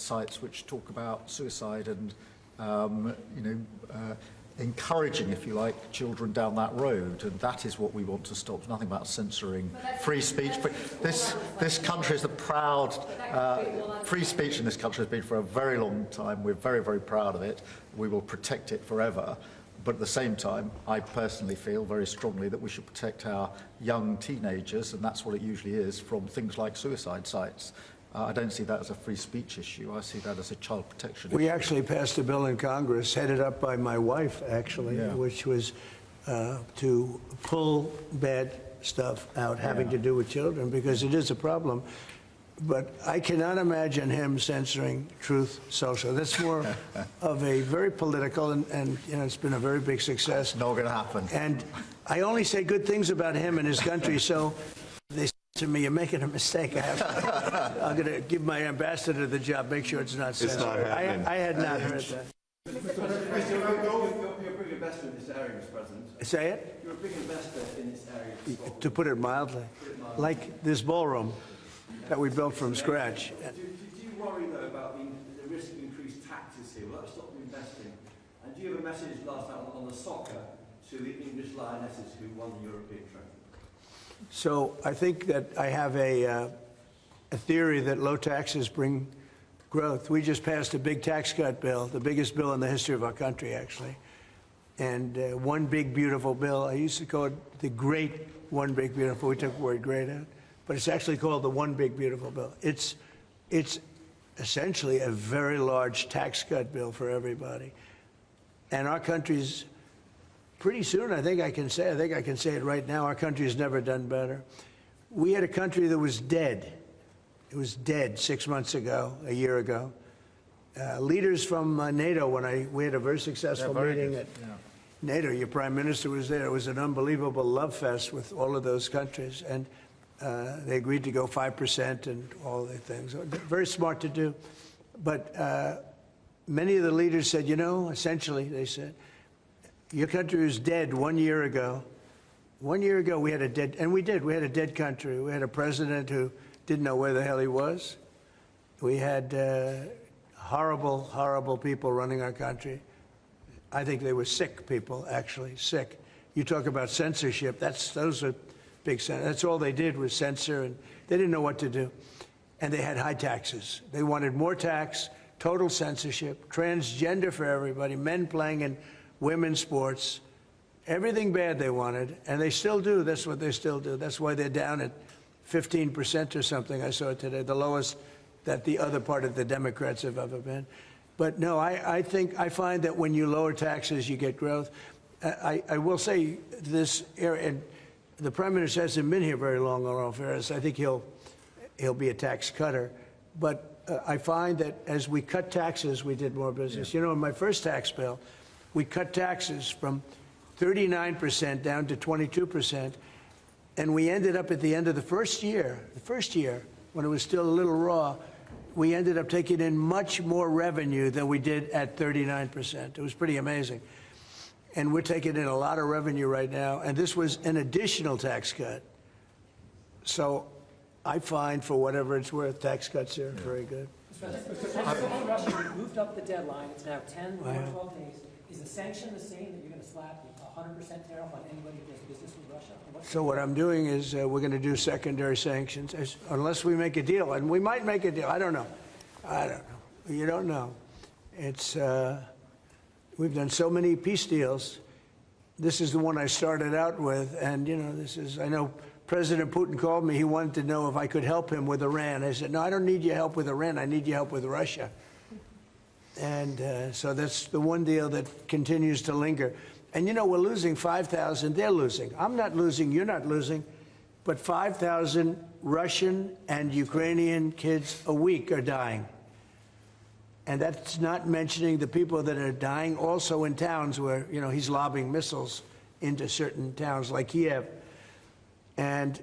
sites which talk about suicide and, encouraging, if you like, children down that road, and that is what we want to stop. Nothing about censoring free speech. But this country is a proud, free speech in this country has been for a very long time. We're very, very proud of it. We will protect it forever. But at the same time, I personally feel very strongly that we should protect our young teenagers, and that's what it usually is, from things like suicide sites. I don't see that as a free speech issue. I see that as a child protection issue. We actually passed a bill in Congress, headed up by my wife, actually, which was to pull bad stuff out having to do with children, because it is a problem. But I cannot imagine him censoring Truth Social. That's more of a very political, and it's been a very big success. Not going to happen. And I only say good things about him and his country, so they said to me, "You're making a mistake. I'm going to give my ambassador the job, make sure it's not censored." I had not heard that. You're a big investor in this area, Mr. President. Say it? You're a big investor in this area. To put it mildly. Like this ballroom that we built from scratch. Do you worry, though, about the risk of increased taxes here? Will that stop you investing? And do you have a message last night on the soccer to the English Lionesses who won the European trophy? So I think that I have a theory that low taxes bring growth. We just passed a big tax cut bill, the biggest bill in the history of our country, actually. And one big, beautiful bill. I used to call it the great one big, beautiful. We took the word great out. But it's actually called the one big, beautiful bill. It's essentially a very large tax cut bill for everybody. And our country's, pretty soon, I think I can say it right now, our country's never done better. We had a country that was dead. It was dead 6 months ago, a year ago. Leaders from NATO, we had a very successful meeting at NATO. Your prime minister was there. It was an unbelievable love fest with all of those countries. And they agreed to go 5% and all the things. Very smart to do. But many of the leaders said, essentially, they said, your country was dead 1 year ago. 1 year ago, we had a dead, and we did. We had a dead country. We had a president who didn't know where the hell he was. We had horrible, horrible people running our country. I think they were sick people, actually, sick. You talk about censorship. Those are big. That's all they did was censor, and they didn't know what to do. And they had high taxes. They wanted more tax, total censorship, transgender for everybody, men playing in women's sports, everything bad they wanted, and they still do. That's what they still do. That's why they're down at 15% or something. I saw it today, the lowest that the other part of the Democrats have ever been. But no, I find that when you lower taxes, you get growth. I will say this area, and the Prime Minister hasn't been here very long, in all fairness. I think he'll be a tax cutter. But I find that as we cut taxes, we did more business. In my first tax bill, we cut taxes from 39% down to 22%. And we ended up at the end of the first year, when it was still a little raw, we ended up taking in much more revenue than we did at 39%. It was pretty amazing. And we're taking in a lot of revenue right now. And this was an additional tax cut. So I find, for whatever it's worth, tax cuts are very good. Russia moved up the deadline. It's now 10 or 12 days. Is the sanction the same, that you're going to slap 100% tariff on anybody who does business with Russia? So what I'm doing is we're going to do secondary sanctions, unless we make a deal. And we might make a deal. I don't know. You don't know. It's we've done so many peace deals. This is the one I started out with. And, I know President Putin called me. He wanted to know if I could help him with Iran. I said, no, I don't need your help with Iran. I need your help with Russia. And so that's the one deal that continues to linger. And, we're losing 5,000. They're losing. I'm not losing. You're not losing. But 5,000 Russian and Ukrainian kids a week are dying. And that's not mentioning the people that are dying also in towns where, he's lobbing missiles into certain towns like Kiev. And